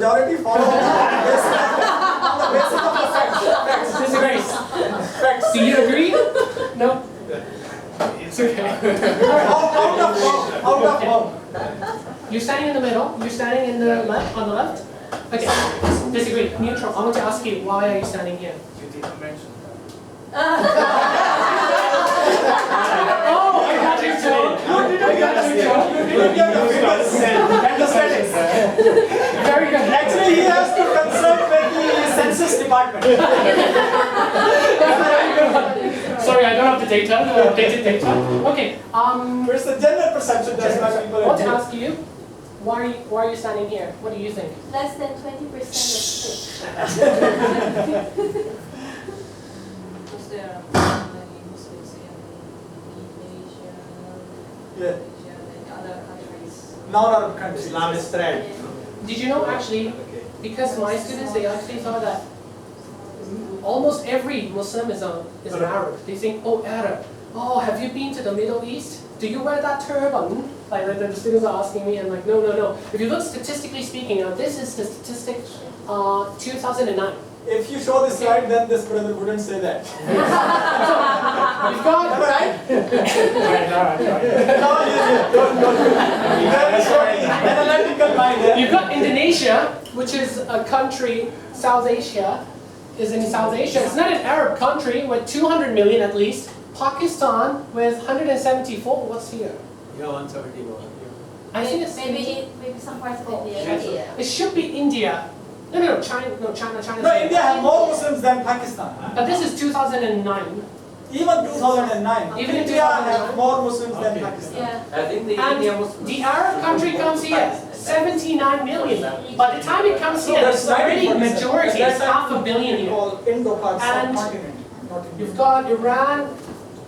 Majority follow on the basis of the facts. Disagrees. Facts. Do you agree? No? It's okay. Out of bomb. You're standing in the middle. You're standing in the left, on the left. Okay. Disagree. Neutral. I want to ask you, why are you standing here? You didn't mention. Oh, I got you, Joe. I got you, Joe. Very good. Actually, he has to consult with the census department. Very good one. Sorry, I don't have the data, the updated data. Okay. It's the general perception that's why people. I want to ask you, why are you standing here? What do you think? Less than 20% of Because there are many Muslims in Indonesia, Yeah. and other countries. Non-Arab countries. Islam is threat. Did you know actually, because my students, they actually thought that almost every Muslim is an Arab. They think, oh, Arab. Oh, have you been to the Middle East? Do you wear that turban? Like the students are asking me, and like, no. If you look statistically speaking, now this is the statistic 2009. If you show this slide, then this brother wouldn't say that. You've got, Am I right? Analytical mind. you've got Indonesia, which is a country, South Asia, is in South Asia. It's not an Arab country with 200 million at least. Pakistan with 174. What's here? Yeah, 171. I think it's maybe some parts of India. It should be India. No, China. No, China. No, India has more Muslims than Pakistan. But this is 2009. Even 2009. Even in India 2009. has more Muslims than Pakistan. Yeah. I think the And India was the Arab country comes here, 79 million. By the time it comes here, it's already majority. It's half a billion here. Called Indo-Pakistan And continent, not India. You've got Iran.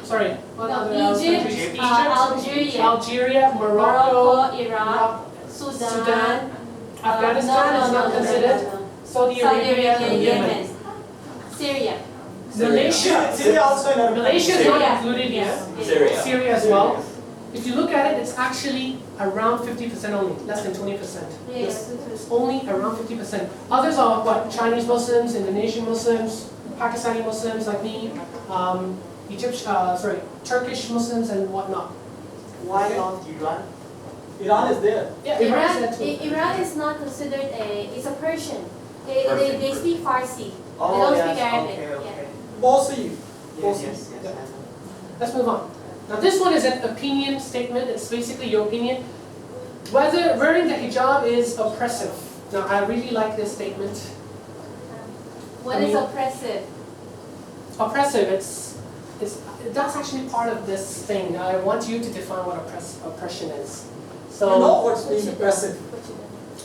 Sorry, what No, other Egypt, countries? Algeria, Morocco, Iraq, Sudan, Afghanistan is not considered. Saudi Arabia, and Yemen. Syria. Malaysia. Syria also in Arab. Malaysia is not Syria. included here. Syria. Syria as well. If you look at it, it's actually around 50% only, less than 20%. Yes. It's only around 50%. Others are what? Chinese Muslims, Indonesian Muslims, Pakistani Muslims like me, Turkish Muslims and whatnot. why not Iran? Iran is there. Yeah, Iran is there too. Iran is not considered it's a Persian. They speak Farsi. They Oh, don't yes, speak Arabic. okay. Bossy. Yes. Let's move on. Now this one is an opinion statement. It's basically your opinion. Whether wearing the hijab is oppressive. Now I really like this statement. What is oppressive? Oppressive, that's actually part of this thing. I want you to define what oppression is. You know So what's being oppressive.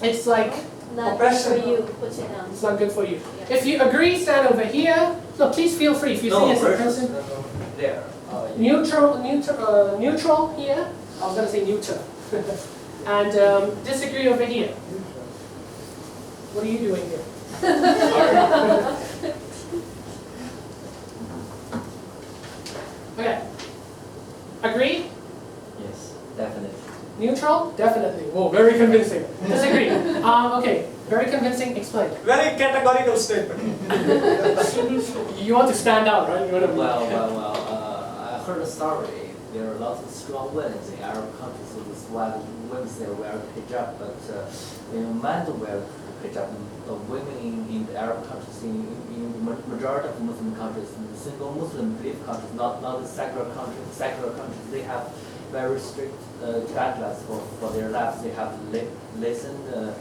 it's like, Not Oppression. good for you. Put it down. it's not good for you. If you agree, stand over here. No, please feel free. If you see as a person, There. neutral here. I was gonna say neuter. And disagree over here. What are you doing here? Okay. Agree? Yes, definitely. Neutral? Definitely. Whoa, very convincing. Disagree. Okay, very convincing. Explain. Very categorical statement. You want to stand out, right? You want to. I heard a story. There are lots of strong women in Arab countries, so that's why the women they wear hijab. But men don't wear hijab. The women in the Arab countries, in majority of Muslim countries, single Muslim belief countries, not the secular countries, they have very strict guidelines for their lives. They have to listen to,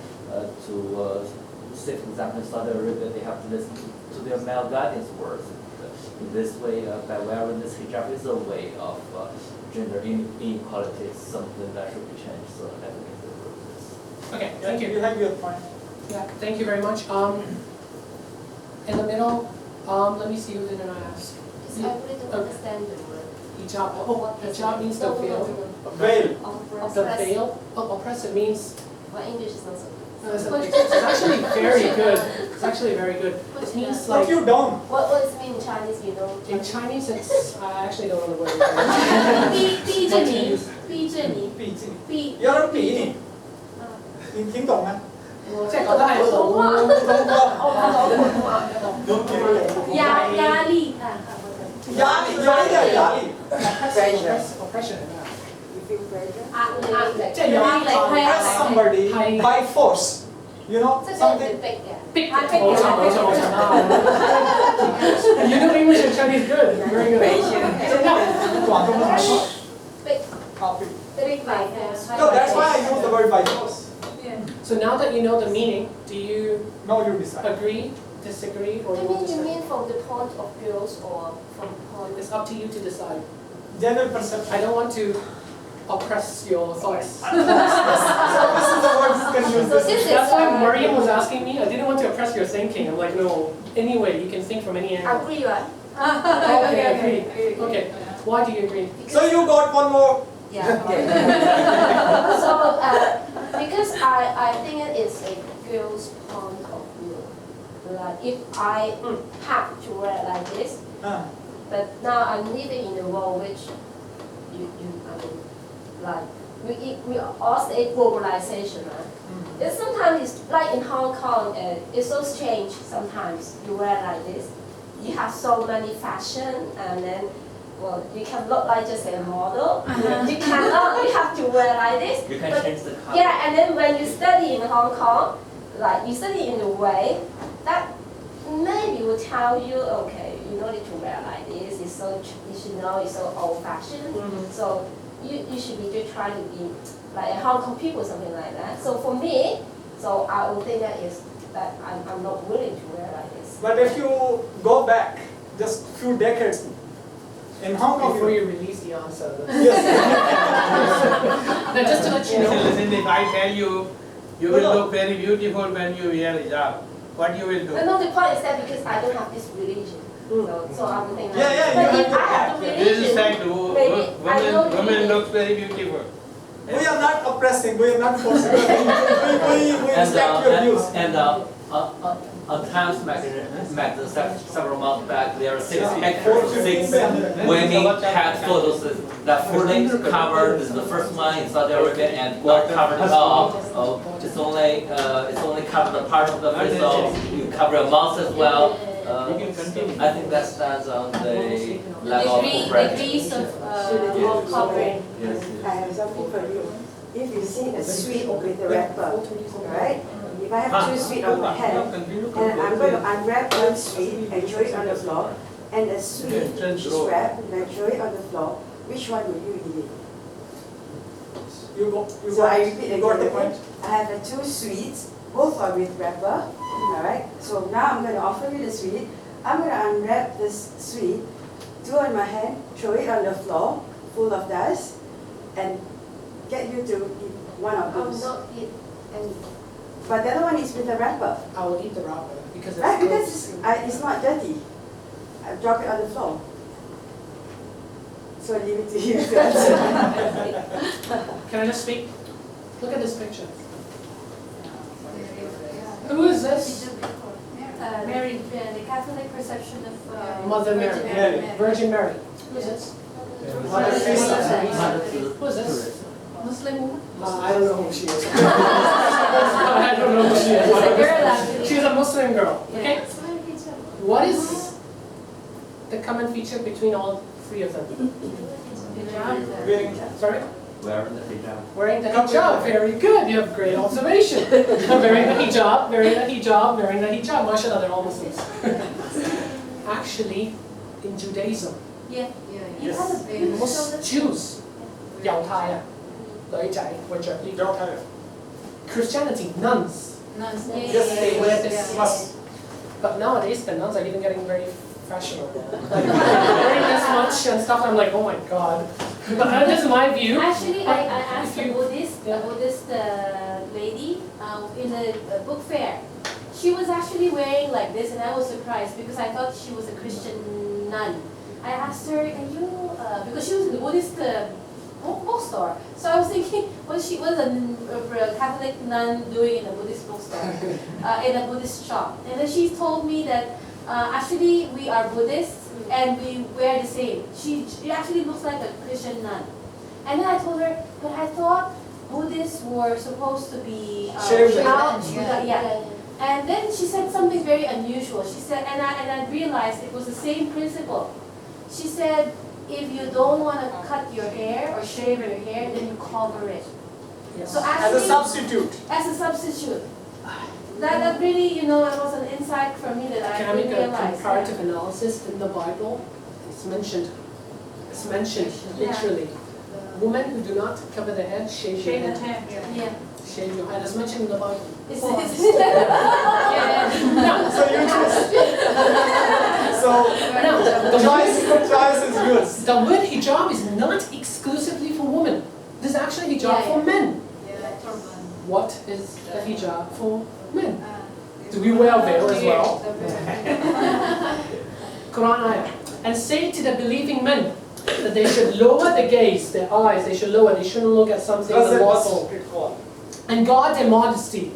say for example, in Saudi Arabia, they have to listen to their male guidance words. In this way, by wearing this hijab is a way of gender inequality. It's something that should be changed. So I think it's this. Okay, thank you. You have your point. Yeah, thank you very much. In the middle, let me see who didn't I ask. I really don't understand the word. Hijab. Oh, hijab means the veil. Veil. The veil. Oh, oppressive means. Well, English is not so It's actually very good. It's actually very good. It means Put like you down. What does it mean in Chinese, you know? in Chinese. It's I actually don't know the word. 逼着你 ปีจริง you're a ปีนี่ 啊 听懂ไหม即係覺得係好壓力啊，oppression 係咩啊？壓力，即係有壓力係 Press 啊， somebody by force. You know 即係 something. 逼嘅。逼冇錯啊 You know English and Chinese good. Very good. 廣東話。逼 Copy. 逼嚟嘅。 No, that's why I use the word by force. So now that you know the meaning, do you Now you decide. agree, disagree, or You you mean decide? from the point of girls or from point? It's up to you to decide. General perception. I don't want to oppress your thoughts. So this is the word you can use. So this is That's why Mariam was asking me. I didn't want to oppress your thinking. I'm like, no. Anyway, you can think from any angle. agree, right? Okay, agree. Okay. Why do you agree? So you got one more. Yeah. So because I think it is a girl's point of view. Like if I have to wear like this, but now I'm living in a world which I mean, like we all say globalization, right? It's sometimes it's like in Hong Kong, it's so strange. Sometimes you wear like this, you have so many fashion, and then well, you can look like just a model. You cannot. You have to wear like this. You can But- change the color. Yeah, and then when you study in Hong Kong, like you study in a way that maybe will tell you, okay, you don't need to wear like this. It's so you should know it's so old-fashioned. So you should be just trying to be like a Hong Kong people, something like that. So for me, so I would think that is that I'm not willing to wear like this. But if you go back just few decades in Hong Kong, Before you release the answer. yes. Now, just to let you know. Listen, if I tell you, you will look very beautiful when you wear hijab, what you will do? But no, the point is that because I don't have this religion, so I would think. Yeah, yeah, But you if have I have the This is religion, fact, maybe I know women religion. look very beautiful. We are not oppressing. We are not forcing. We respect your views. Times magazine several months back, there are six Yeah. pictures, six women had photos that fully covered. This is the first one in Saudi Arabia and not covered at all. It's only covered a part of the face, so you cover your mouth as well. You can continue. I think that stands on the level of Degrees of covering. Yes, I have something for you. If you see a sweet with a wrapper, right? If I have two sweet on my hand, and I'm going to unwrap one sweet and throw it on the floor, and a sweet which is wrapped and I throw it on the floor, which one will you eat it? So I repeat You got the again, point. I have the two sweets, both are with wrapper, alright? So now I'm going to offer you the sweet. I'm going to unwrap this sweet, two on my hand, throw it on the floor, full of dust, and get you to eat one of I will those. not eat any. But the other one is with a wrapper, I will eat the wrapper because right? it's Because it's not dirty. I drop it on the floor. So I leave it to you to answer. Can I just speak? Look at this picture. Who is this? Mary, the Catholic perception of Mother Mary. Mary. Virgin Mary. Who is this? Mother Teresa. Who is this? Muslim woman. I don't know who she is. I don't know who she It's a is. girl actually. She's a Muslim girl. Okay. Yeah. What is the common feature between all three of them? Wearing Sorry? wearing the hijab. Wearing the hijab. Very good. You have great observation. Wearing the hijab, wearing the hijab, wearing the hijab. MashaAllah, they're all Muslims. Actually, in Judaism, Yeah. Yes. most Jews, 猶太啊，女仔會着呢個。Christianity, nuns. Nuns. Yes, they wear this. Must. But nowadays, the nuns are even getting very fashionable. Like, wearing this much and stuff, I'm like, oh my god. But this is my view. Actually, I asked If a you- Buddhist lady in a book fair. She was actually wearing like this, and I was surprised because I thought she was a Christian nun. I asked her, "Can you?" Because she was in the Buddhist bookstore. So I was thinking, what is a Catholic nun doing in a Buddhist bookstore, in a Buddhist shop? And then she told me that actually we are Buddhists and we wear the same. She actually looks like a Christian nun. And then I told her, but I thought Buddhists were supposed to be Shaved. out. Yeah. Yeah. And then she said something very unusual. She said, and I realized it was the same principle. She said, if you don't want to cut your hair or shave your hair, then you cover it. Yes. So As actually, a substitute. as a substitute. That really, it was an insight for me that I Can I didn't make a realize. comparative analysis in the Bible? It's mentioned literally. Women who do not cover their head, shave your head. Yeah. Shave your head. It's mentioned in the Bible. It's, Oh, it's, So you choose. So Now, the choice is yours. the word hijab is not exclusively for women. This is actually hijab for men. What is the hijab for men? Do we wear a veil as well? Quran ayah. And say to the believing men that they should lower the gaze, their eyes, they should lower, they shouldn't look at something unlawful. And guard their modesty.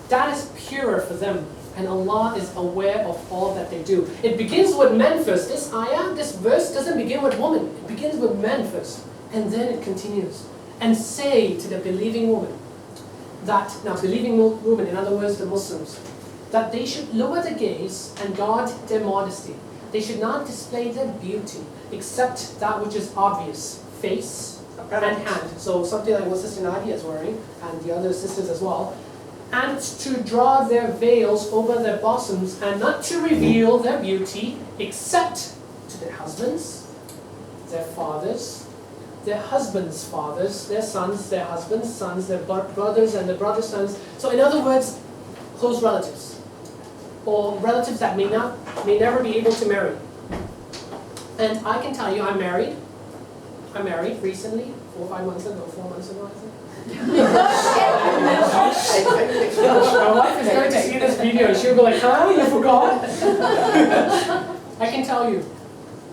That is purer for them. And Allah is aware of all that they do. It begins with men first. This ayah, this verse doesn't begin with women. It begins with men first. And then it continues. And say to the believing woman that, now believing women, in other words the Muslims, that they should lower the gaze and guard their modesty. They should not display their beauty except that which is obvious, face and hand. So something like what Sister Nadia is wearing, and the other sisters as well. And to draw their veils over their bosoms and not to reveal their beauty except to their husbands, their fathers, their husbands' fathers, their sons, their husbands' sons, their brothers and their brothers' sons. So in other words, close relatives. Or relatives that may never be able to marry. And I can tell you, I'm married. I married recently, 4 or 5 months ago, 4 months ago, I think. My wife is going to see this video and she'll go like, huh, you forgot? I can tell you,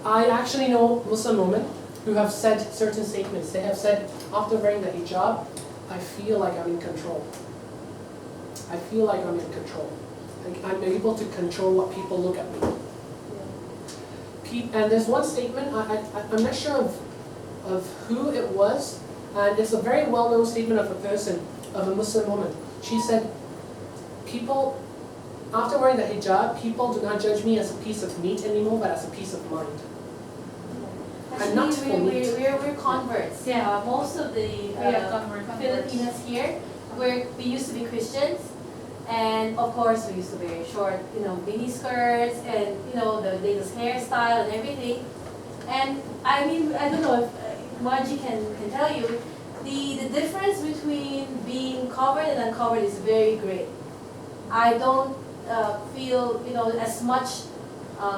I actually know Muslim women who have said certain statements. They have said, after wearing the hijab, I feel like I'm in control. I feel like I'm in control. Like I'm able to control what people look at me. And there's one statement, I'm not sure of who it was, and it's a very well-known statement of a person, of a Muslim woman. She said, people, after wearing the hijab, people do not judge me as a piece of meat anymore, but as a piece of mind. And not for meat. We're converts. Yeah. Most of the Filipinos here, we used to be Christians. And of course, we used to wear short, mini skirts and, the latest hairstyle and everything. And I mean, I don't know if Margie can tell you, the difference between being covered and uncovered is very great. I don't feel, as much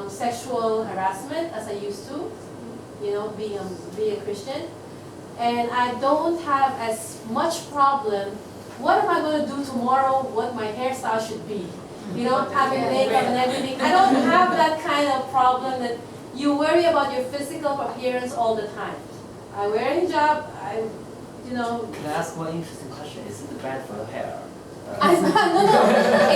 sexual harassment as I used to, being a Christian. And I don't have as much problem. What am I going to do tomorrow? What my hairstyle should be? Having makeup and everything. I don't have that kind of problem that you worry about your physical appearance all the time. I wear a hijab. Can I ask one interesting question? Is it bad for your hair? No.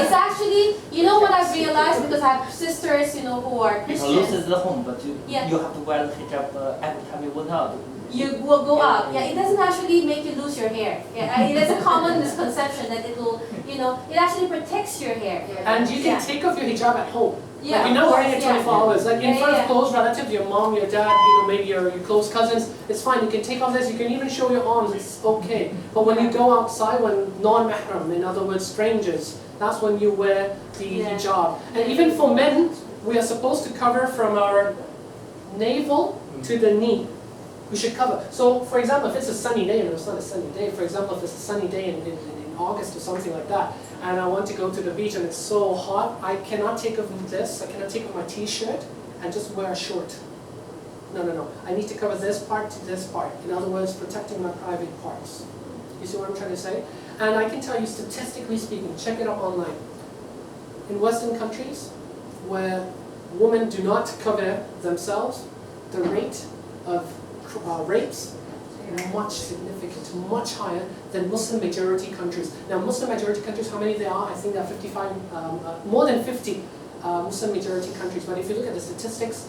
It's actually, what I've realized, because I have sisters, who are You Christians. lose it at home, but you Yeah. have to wear the hijab every time you went out. You will go out. Yeah, it doesn't actually make you lose your hair. Yeah, there's a common misconception that it will, it actually protects your hair. And you can take off your hijab at home. Yeah, Like you're not wearing it 24 hours. Like in Yeah, front yeah. of close relatives, your mom, your dad, maybe your close cousins, it's fine. You can take off this, you can even show your arms, it's okay. But when you go outside, when non-mahram, in other words, strangers, that's when you wear the hijab. And even for men, we are supposed to cover from our navel to the knee. We should cover. So, for example, if it's a sunny day, and it's not a sunny day, for example, if it's a sunny day in August or something like that, and I want to go to the beach and it's so hot, I cannot take off this, I cannot take off my t-shirt and just wear a short. No. I need to cover this part to this part. In other words, protecting my private parts. You see what I'm trying to say? And I can tell you, statistically speaking, check it up online. In Western countries, where women do not cover themselves, the rate of rapes much significant, much higher than Muslim majority countries. Now, Muslim majority countries, how many there are? I think there are 55, more than 50 Muslim majority countries. But if you look at the statistics,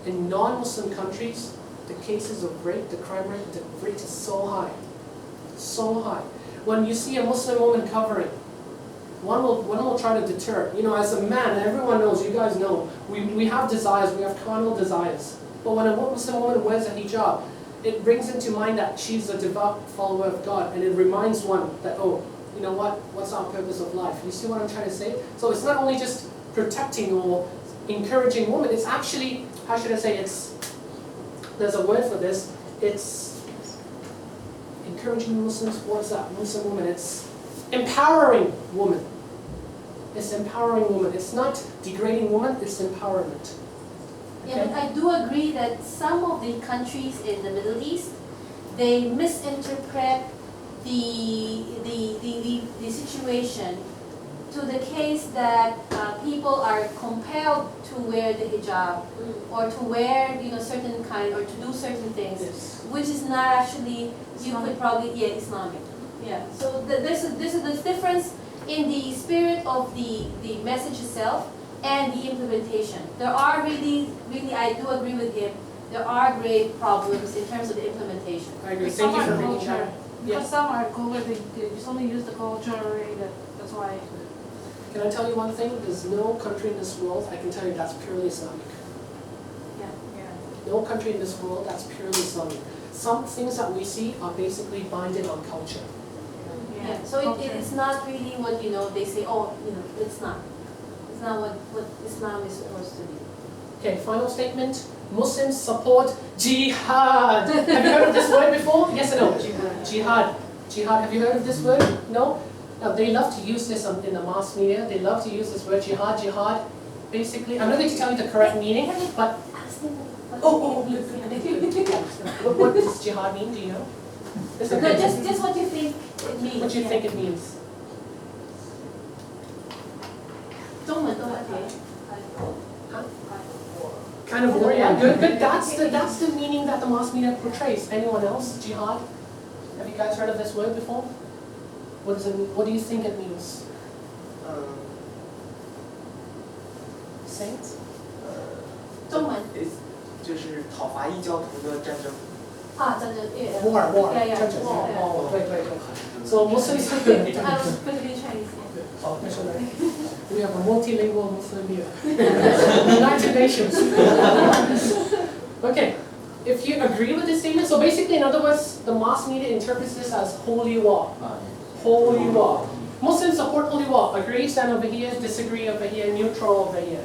in non-Muslim countries, the cases of rape, the crime rate, the rate is so high. so high. When you see a Muslim woman covering, one will try to deter. You know, as a man, and everyone knows, you guys know, we have desires, we have carnal desires. But when a Muslim woman wears a hijab, it brings into mind that she's a devout follower of God, and it reminds one that, oh, you know what, what's our purpose of life? You see what I'm trying to say? So it's not only just protecting or encouraging women, it's actually, how should I say, there's a word for this, it's encouraging Muslims, what's that, Muslim women, it's empowering women. It's empowering women. It's not degrading women, it's empowerment. Yeah, but I do agree that some of the countries in the Middle East, they misinterpret the situation to the case that people are compelled to wear the hijab or to wear, you know, certain kind or to do certain things, Yes. which is not actually, you could probably, yeah, Islamic. Yeah, so there's a difference in the spirit of the message itself and the implementation. There are really, I do agree with him, there are grave problems in terms of the implementation. I agree. Some Thank you are for bringing culture. that. Because Yes. some are culture, they just only use the culture, that's why. Can I tell you one thing? There's no country in this world, I can tell you, that's purely Islamic. Yeah. No country in this world that's purely Islamic. Some things that we see are basically binded on culture. Yeah, so it's not really what, you know, they say, oh, you know, it's not. It's not what Islam is supposed to be. Okay, final statement. Muslims support jihad. Have you heard of this word before? Yes or no? Jihad. Jihad. Have you heard of this word? No? Now, they love to use this in the mass media. They love to use this word jihad. Jihad, basically, I'm not going to tell you the correct meaning, but... What does jihad mean? Do you know? No, just what you think it means. What do you think it means? 中文都 okay. Kind of war, yeah. Good. That's the meaning that the mass media portrays. Anyone else? Jihad? Have you guys heard of this word before? What does it mean? What do you think it means? Saints? 中文就是讨伐异教徒的战争。啊，战争 War. Yeah, 战争 yeah. Oh, 对。So Muslims Philippine Chinese. Oh, actually, we have a multilingual Muslim here. United Nations. Okay, if you agree with this statement, so basically, in other words, the mass media interprets this as holy war. Holy war. Muslims support holy war. Agree, stand over here, disagree over here, neutral over here.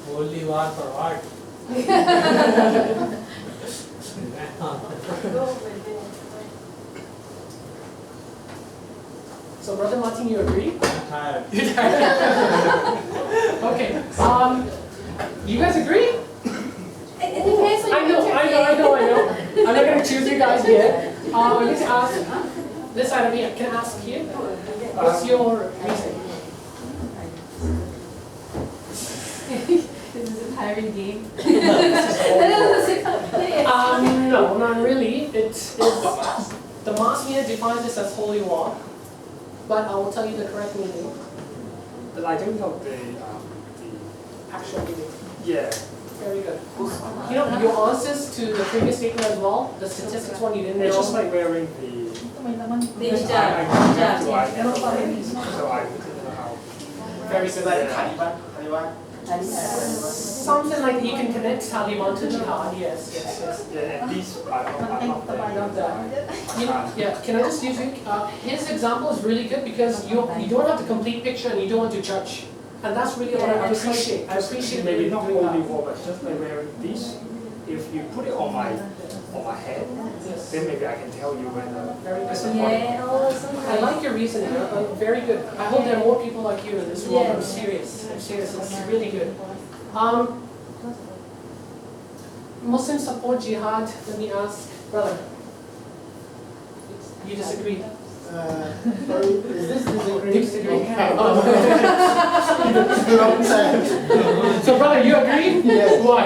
Holy war for what? So, Brother Martin, you agree? I'm tired. Okay. You guys agree? It depends on I know. I'm not going to choose you guys here. I'm going to ask this side of here. Can I ask you? What's your reason? This is a tiring game. No, not really. It's the mass media defines this as holy war, but I will tell you the correct meaning. But I don't know the Actual meaning. yeah. Very good. You know, your answers to the previous statement as well, the statistics one you didn't It's know. just like wearing the. The I hijab. have to, I Yeah. never learned, so I wouldn't know how. Very good. Taliban. Something like you can connect Taliban to jihad. Yes. Yeah, at least I Love that. Yeah, can I just use it? His example is really good because you don't have the complete picture and you don't want to judge. And that's really what I appreciate. I appreciate maybe maybe not doing only that. war, but just like wearing this. If you put it on my head, Yes. then maybe I can tell you whether Very it's good. a war. Yeah, oh, so I like your reasoning. Very good. I hope there are more people like you in this world. Yeah. I'm serious. It's really good. Muslims support jihad. Let me ask, brother. You disagree? Sorry, is this Disagree. Wrong side. So, brother, you agree? Yes. Why?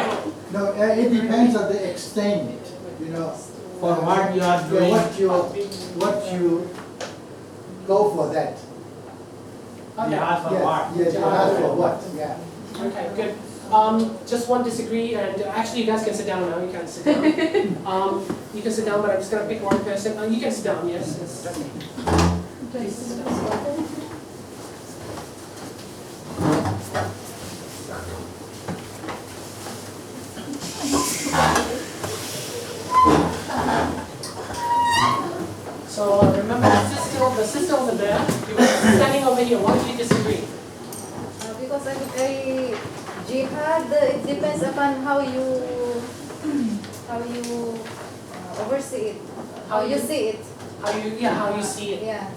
No, it depends on the extent, you know. For what you are doing. What you go for that. Okay. Jihad for what? Yeah, you ask for what, yeah. Okay, good. Just one disagree, and actually you guys can sit down now, you can sit down. You can sit down, but I'm just going to pick one person. You can sit down, yes. Please sit down. So remember the sister over there, you were standing over here, why did you disagree? Because jihad, it depends upon how you oversee it, how you see it. How you see it. Yeah.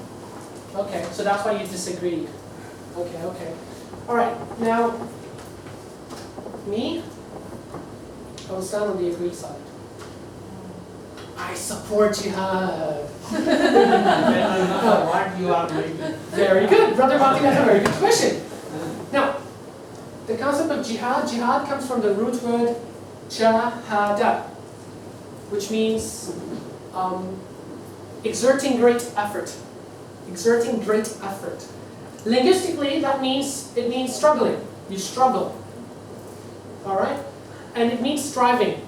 Okay, so that's why you disagreed. Okay. All right, now, me, I will stand on the agree side. I support jihad. What you are doing? Very good, Brother Martin, that's a very good question. Now, the concept of jihad comes from the root word jahada, which means exerting great effort. Exerting great effort. Linguistically, it means struggling. You struggle. All right? And it means striving.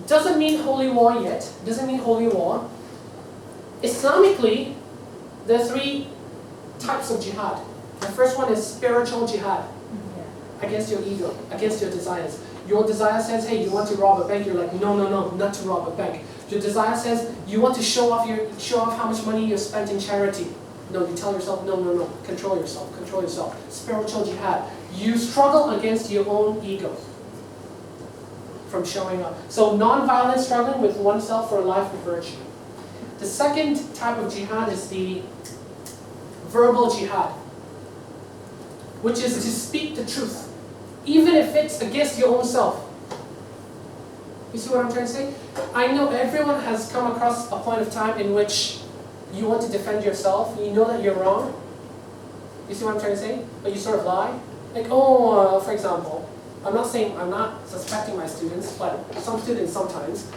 Doesn't mean holy war yet. Doesn't mean holy war. Islamically, there are 3 types of jihad. The first one is spiritual jihad. Against your ego, against your desires. Your desire says, hey, you want to rob a bank. You're like, no, not to rob a bank. Your desire says, you want to show off how much money you spent in charity. No, you tell yourself, no, control yourself. Spiritual jihad. You struggle against your own ego from showing up. So non-violent struggling with oneself for a life of virtue. The second type of jihad is the verbal jihad, which is to speak the truth, even if it's against your own self. You see what I'm trying to say? I know everyone has come across a point of time in which you want to defend yourself, you know that you're wrong. You see what I'm trying to say? But you sort of lie. Like, for example, I'm not suspecting my students, but some students sometimes,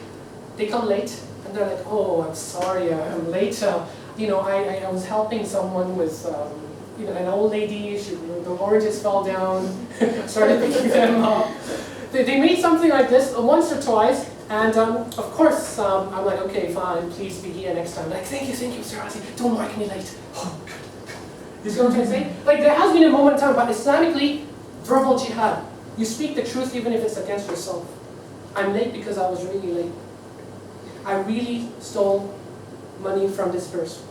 they come late and they're like, oh, I'm sorry, I'm late. I was helping someone with, an old lady, the oranges fell down, started picking them up. They made something like this once or twice, and of course, I'm like, okay, fine, please be here next time. Like, thank you, Mr. Razi, don't mark me late. You see what I'm trying to say? Like, there has been a moment in time, but Islamically, verbal jihad. You speak the truth even if it's against yourself. I'm late because I was really late. I really stole money from this person.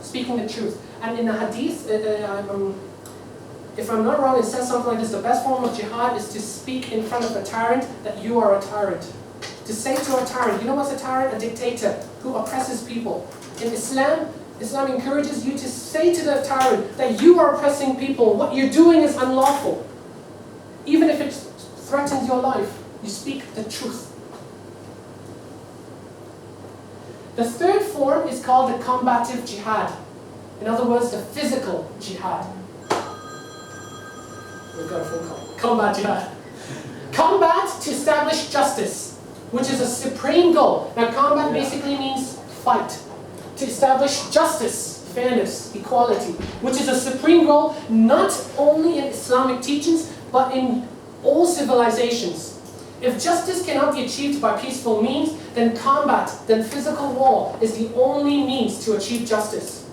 Speaking the truth. And in the hadith, if I'm not wrong, it says something like this: the best form of jihad is to speak in front of a tyrant that you are a tyrant. To say to a tyrant, you know what's a tyrant? A dictator who oppresses people. In Islam encourages you to say to the tyrant that you are oppressing people, what you're doing is unlawful. Even if it threatens your life, you speak the truth. The third form is called the combative jihad. In other words, the physical jihad. We've got a phone call. Combat jihad. Combat to establish justice, which is a supreme goal. Now, combat basically means fight. To establish justice, fairness, equality, which is a supreme goal not only in Islamic teachings, but in all civilizations. If justice cannot be achieved by peaceful means, then combat, then physical war is the only means to achieve justice.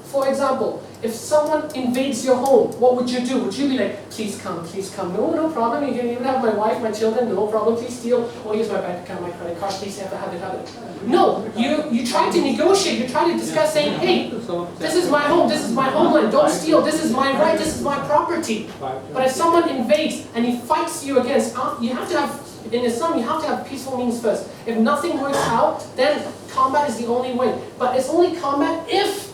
For example, if someone invades your home, what would you do? Would you be like, please come, no problem, you can even have my wife, my children, no problem, please steal, oh, here's my bank account, my credit card, please have it. No, you try to negotiate, you try to discuss saying, hey, this is my home, this is my homeland, don't steal, this is my right, this is my property. But if someone invades and he fights you against, you have to have, in Islam, you have to have peaceful means first. If nothing works out, then combat is the only way. But it's only combat if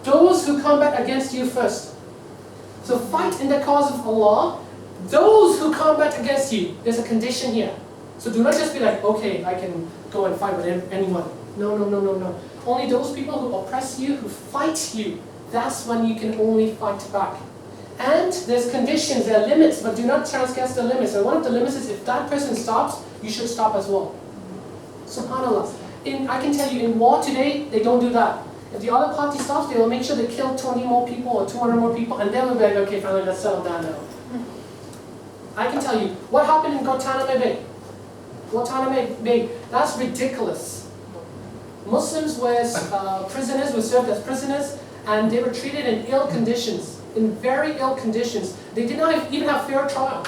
those who combat against you first. So fight in the cause of Allah. Those who combat against you, there's a condition here. So do not just be like, okay, I can go and fight with anyone. No. Only those people who oppress you, who fight you, that's when you can only fight back. And there's conditions, there are limits, but do not transgress the limits. And one of the limits is if that person stops, you should stop as well. SubhanAllah. I can tell you, in war today, they don't do that. If the other party stops, they will make sure they kill 20 more people or 200 more people, and then we'll be like, okay, finally, let's settle down now. I can tell you, what happened in Guantanamo Bay? Guantanamo Bay, that's ridiculous. Muslims were prisoners, were served as prisoners, and they were treated in ill conditions, in very ill conditions. They did not even have fair trial.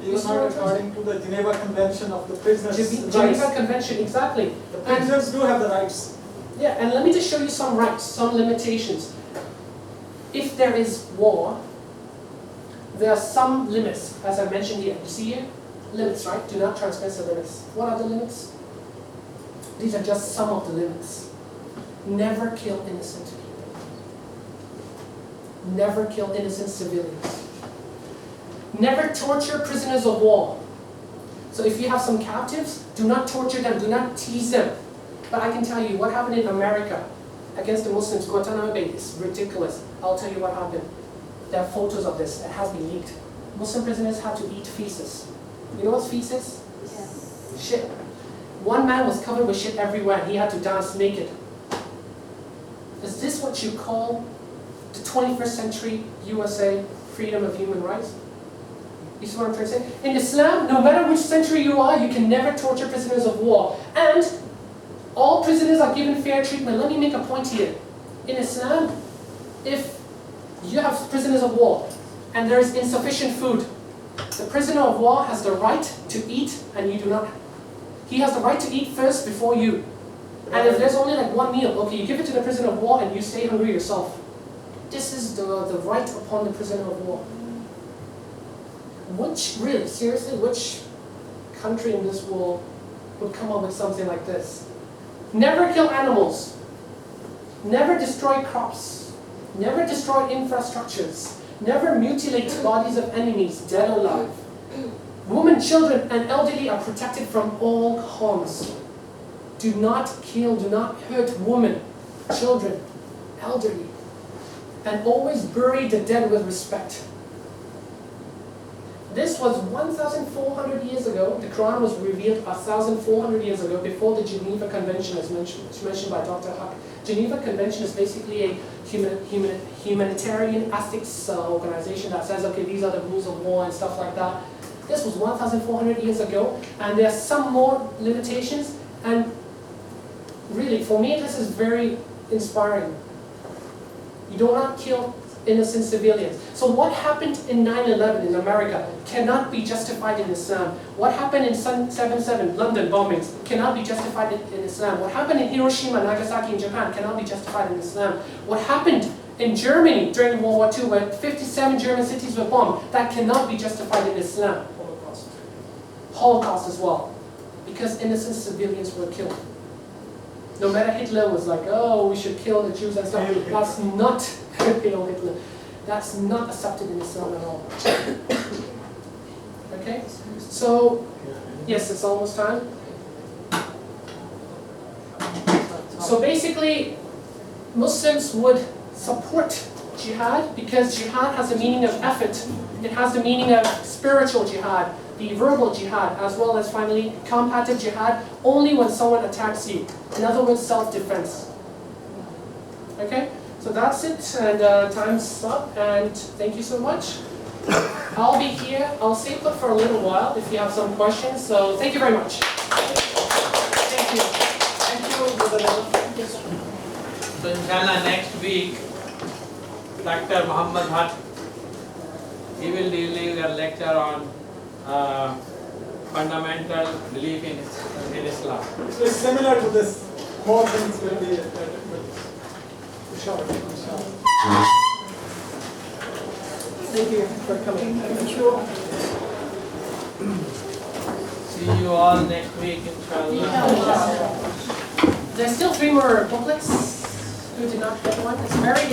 Even not according to the Geneva Convention of the prisoners' Geneva rights. Convention, exactly. The prisoners do have the rights. Yeah, and let me just show you some rights, some limitations. If there is war, there are some limits, as I mentioned here. You see here? Limits, right? Do not transgress the limits. What are the limits? These are just some of the limits. Never kill innocent people. Never kill innocent civilians. Never torture prisoners of war. So if you have some captives, do not torture them, do not tease them. But I can tell you what happened in America against the Muslims, Guantanamo Bay, is ridiculous. I'll tell you what happened. There are photos of this that has been leaked. Muslim prisoners had to eat feces. You know what's feces? Yes. Shit. One man was covered with shit everywhere and he had to dance naked. Is this what you call the 21st century USA freedom of human rights? You see what I'm trying to say? In Islam, no matter which century you are, you can never torture prisoners of war. And all prisoners are given fair treatment. Let me make a point here. In Islam, if you have prisoners of war and there is insufficient food, the prisoner of war has the right to eat and you do not. He has the right to eat first before you. And if there's only like one meal, okay, you give it to the prisoner of war and you stay hungry yourself. This is the right upon the prisoner of war. Which, really, seriously, which country in this world would come up with something like this? Never kill animals. Never destroy crops. Never destroy infrastructures. Never mutilate bodies of enemies, dead or alive. Women, children, and elderly are protected from all harms. Do not kill, do not hurt women, children, elderly. And always bury the dead with respect. This was 1,400 years ago. The Quran was revealed 1,400 years ago, before the Geneva Convention, as mentioned by Dr. Huck. Geneva Convention is basically a humanitarian ethics organization that says, okay, these are the rules of war and stuff like that. This was 1,400 years ago, and there are some more limitations, and really, for me, this is very inspiring. You do not kill innocent civilians. So what happened in 9/11 in America cannot be justified in Islam. What happened in 7/7 London bombings cannot be justified in Islam. What happened in Hiroshima, Nagasaki in Japan cannot be justified in Islam. What happened in Germany during World War II, where 57 German cities were bombed, that cannot be justified in Islam. Holocaust as well, because innocent civilians were killed. No matter Hitler was like, oh, we should kill the Jews and stuff, that's not Hail Hitler. That's not accepted in Islam at all. Okay? So, yes, it's almost time. So basically, Muslims would support jihad because jihad has a meaning of effort. It has the meaning of spiritual jihad, the verbal jihad, as well as finally combative jihad only when someone attacks you. In other words, self-defense. Okay? So that's it, and time's up, and thank you so much. I'll be here. I'll stay put for a little while if you have some questions, so thank you very much. Thank you. Thank you. So inshallah next week, Dr. Muhammad Haq, he will deliver a lecture on fundamental belief in Islam. So it's similar to this. More things will be Thank you for coming. Thank you. See you all next week, inshallah. There's still 3 more booklets who did not get one. It's a very